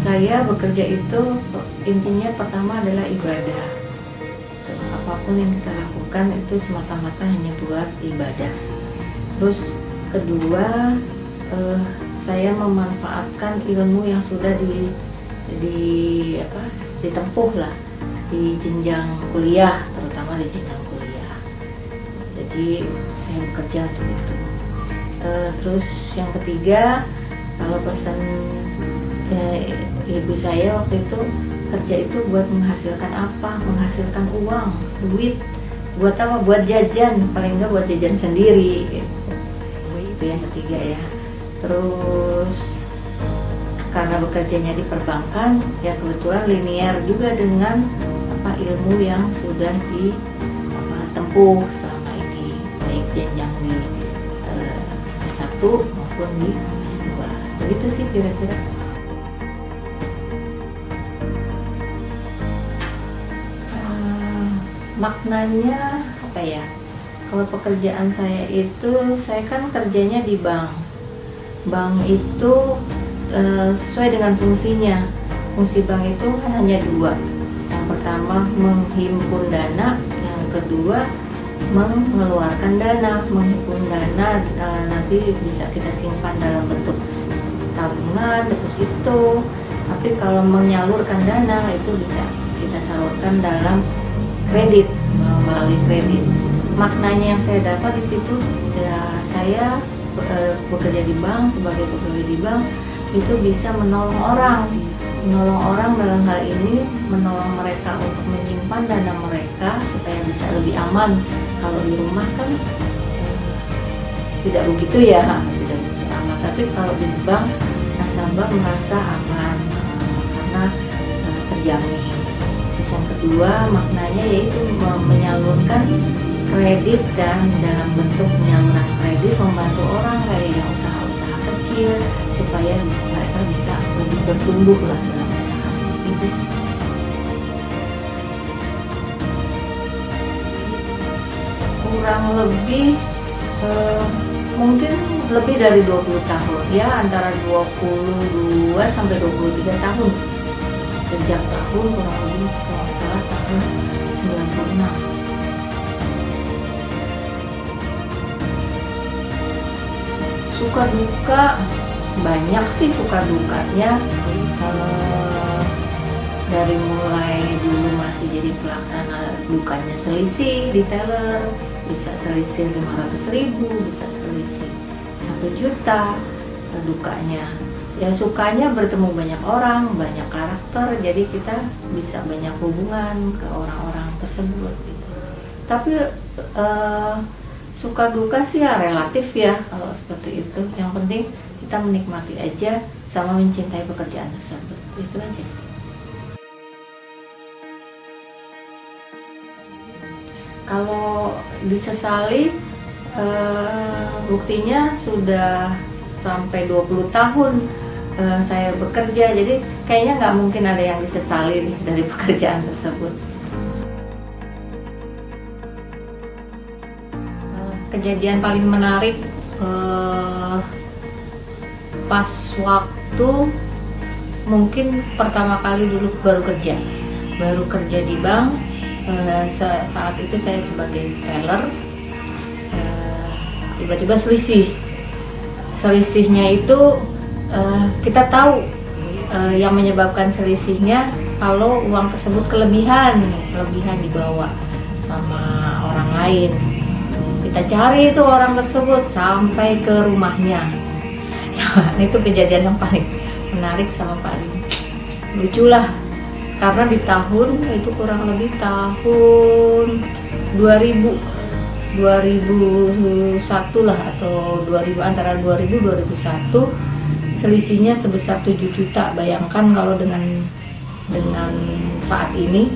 Saya bekerja itu intinya pertama adalah ibadah. Apapun yang kita lakukan itu semata-mata hanya buat ibadah sih. Terus kedua, saya memanfaatkan ilmu yang sudah ditempuh lah di jenjang kuliah, terutama di jenjang kuliah. Jadi saya bekerja untuk itu. Terus yang ketiga, kalau pesan ibu saya waktu itu, kerja itu buat menghasilkan apa? Menghasilkan uang, duit. Buat apa? Buat jajan, paling enggak buat jajan sendiri gitu. Itu yang ketiga ya. Terus karena bekerjanya di perbankan, ya kebetulan linear juga dengan ilmu yang sudah ditempuh selama ini, baik jenjang di S1 maupun di S2. Begitu sih kira-kira. Maknanya apa ya? Kalau pekerjaan saya itu, saya kan kerjanya di bank. Bank itu sesuai dengan fungsinya. Fungsi bank itu kan hanya dua. Yang pertama menghimpun dana, yang kedua mengeluarkan dana. Menghimpun dana nanti bisa kita simpan dalam bentuk tabungan, deposito. Tapi kalau menyalurkan dana itu bisa kita salurkan dalam kredit, melalui kredit. Maknanya yang saya dapat di situ, ya saya bekerja di bank, sebagai pegawai di bank itu bisa menolong orang dalam hal ini, menolong mereka untuk menyimpan dana mereka supaya bisa lebih aman. Kalau di rumah kan tidak begitu ya, tidak begitu aman. Tapi kalau di bank, nasabah merasa aman karena terjamin. Terus yang kedua, maknanya yaitu menyalurkan kredit, dan dalam bentuk penyaluran kredit membantu orang kayak yang usaha-usaha kecil supaya mereka bisa lebih bertumbuh lah dalam usaha itu sih. Kurang lebih mungkin lebih dari 20 tahun ya, antara 22 sampai 23 tahun sejak tahun kurang lebih kalau nggak salah tahun 96. Suka duka banyak sih, suka dukanya dari mulai dulu masih jadi pelaksana, dukanya selisih di teller, bisa selisih 500.000, bisa selisih 1 juta. Dukanya ya, sukanya bertemu banyak orang, banyak karakter, jadi kita bisa banyak hubungan ke orang-orang tersebut gitu. Tapi suka duka sih ya relatif ya kalau seperti itu. Yang penting kita menikmati aja sama mencintai pekerjaan tersebut, itu aja sih. Kalau disesali, buktinya sudah sampai 20 tahun saya bekerja, jadi kayaknya nggak mungkin ada yang disesali dari pekerjaan tersebut. Kejadian paling menarik pas waktu mungkin pertama kali dulu baru kerja di bank. Saat itu saya sebagai teller, tiba-tiba selisihnya itu kita tahu yang menyebabkan selisihnya kalau uang tersebut kelebihan dibawa sama orang lain. Kita cari itu orang tersebut sampai ke rumahnya. Itu kejadian yang paling menarik sama paling lucu lah, karena di tahun itu kurang lebih tahun 2001 lah, atau 2000, antara 2000-2001, selisihnya sebesar 7 juta. Bayangkan kalau dengan saat ini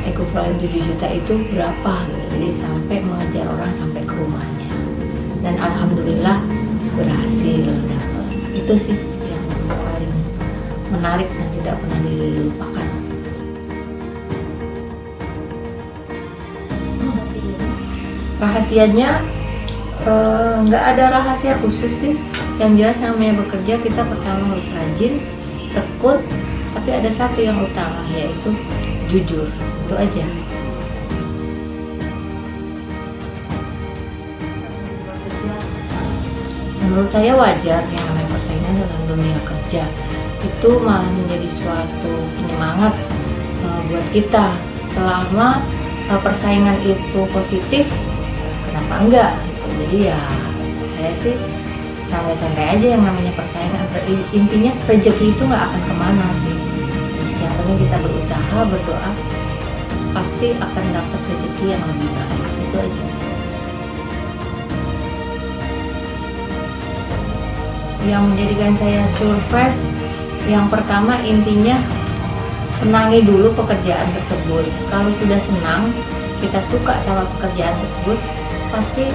ekuivalen 7 juta itu berapa, jadi sampai mengejar orang sampai ke rumahnya, dan alhamdulillah berhasil. Itu sih yang paling menarik dan tidak pernah dilupakan. Rahasianya nggak ada rahasia khusus sih. Yang jelas namanya bekerja, kita pertama harus rajin, tekun, tapi ada satu yang utama, yaitu jujur. Itu aja. Menurut saya wajar yang namanya persaingan dalam dunia kerja itu malah menjadi suatu penyemangat buat kita. Selama persaingan itu positif, kenapa enggak? Jadi ya saya sih santai-santai aja yang namanya persaingan. Intinya rezeki itu nggak akan kemana sih. Yang penting kita berusaha, berdoa, pasti akan dapat rezeki yang lebih baik. Itu aja. Yang menjadikan saya survive, yang pertama intinya senangi dulu pekerjaan tersebut. Kalau sudah senang, kita suka sama pekerjaan tersebut, pasti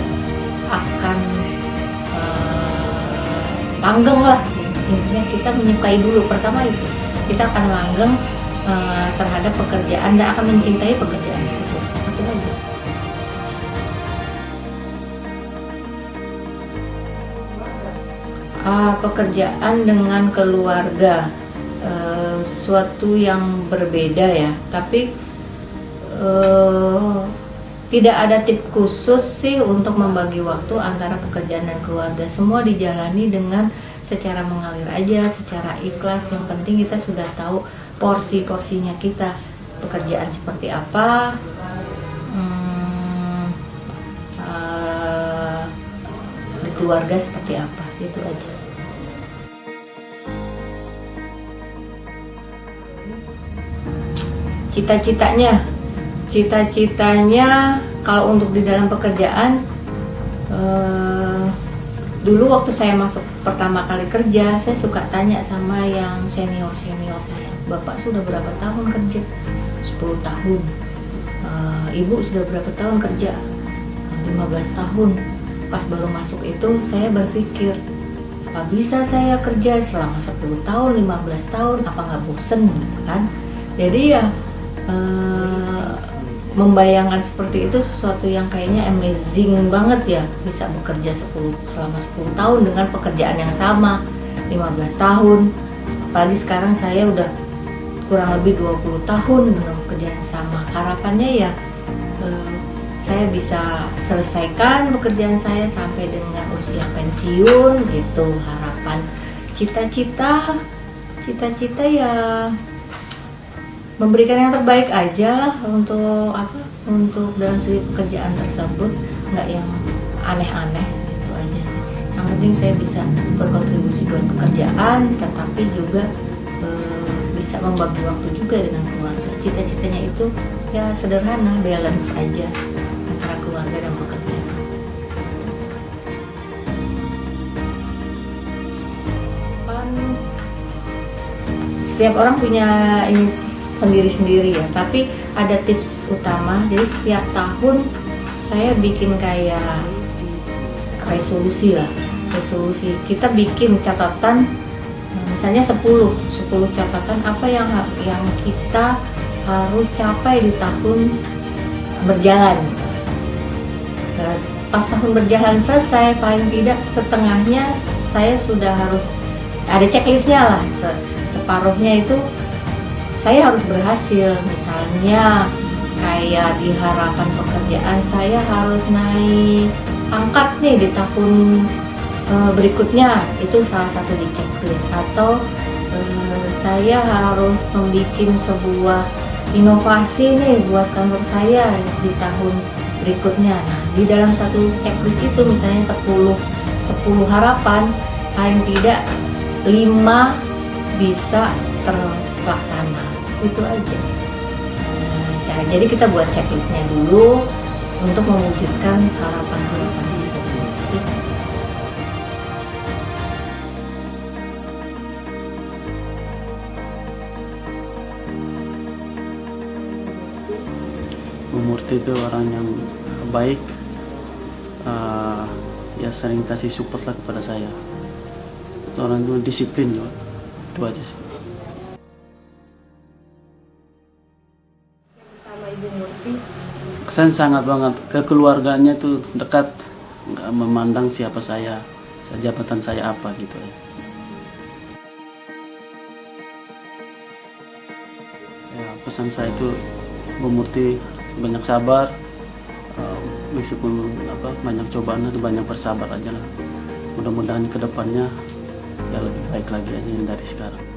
akan langgeng lah. Intinya kita menyukai dulu, pertama itu kita akan langgeng terhadap pekerjaan dan akan mencintai pekerjaan tersebut. Itu aja. Pekerjaan dengan keluarga suatu yang berbeda ya, tapi tidak ada tips khusus sih untuk membagi waktu antara pekerjaan dan keluarga. Semua dijalani dengan secara mengalir aja, secara ikhlas. Yang penting kita sudah tahu porsi-porsinya kita, pekerjaan seperti apa, di keluarga seperti apa, itu aja. Cita-citanya kalau untuk di dalam pekerjaan, dulu waktu saya masuk pertama kali kerja, saya suka tanya sama yang senior saya, Bapak sudah berapa tahun kerja? 10 tahun. Ibu sudah berapa tahun kerja? 15 tahun. Pas baru masuk itu saya berpikir, apa bisa saya kerja selama 10 tahun, 15 tahun, apa nggak bosen kan? Jadi ya membayangkan seperti itu sesuatu yang kayaknya amazing banget ya, bisa bekerja selama 10 tahun dengan pekerjaan yang sama 15 tahun. Apalagi sekarang saya udah kurang lebih 20 tahun dengan pekerjaan yang sama. Harapannya ya saya bisa selesaikan pekerjaan saya sampai dengan usia pensiun, gitu harapan. Cita-cita ya memberikan yang terbaik aja lah untuk dalam segi pekerjaan tersebut, nggak yang aneh-aneh, gitu aja sih. Yang penting saya bisa berkontribusi buat pekerjaan, tetapi juga bisa membagi waktu juga dengan keluarga. Cita-citanya itu ya sederhana, balance aja antara keluarga dan pekerjaan. Setiap orang punya ini sendiri-sendiri ya, tapi ada tips utama. Jadi setiap tahun saya bikin kayak resolusi lah, resolusi. Kita bikin catatan, misalnya 10 catatan apa yang kita harus capai di tahun berjalan. Pas tahun berjalan selesai, paling tidak setengahnya saya sudah harus ada checklistnya lah. Separuhnya itu saya harus berhasil. Misalnya kayak di harapan pekerjaan, saya harus naik pangkat nih di tahun berikutnya, itu salah satu di checklist. Atau saya harus membuat sebuah inovasi nih buat kantor saya di tahun berikutnya. Nah, di dalam satu checklist itu misalnya 10 harapan, paling tidak 5 bisa terlaksana. Itu aja. Jadi kita buat checklistnya dulu untuk mewujudkan harapan-harapan tersebut. Bu Murti itu orang yang baik, ya sering kasih support lah kepada saya. Itu orang itu disiplin juga. Itu aja sih. Kesan sangat banget, kekeluarganya tuh dekat, nggak memandang siapa saya, jabatan saya apa gitu. Ya, pesan saya itu Murti banyak sabar, meskipun banyak cobaan itu banyak bersabar aja lah. Mudah-mudahan kedepannya ya lebih baik lagi aja yang dari sekarang.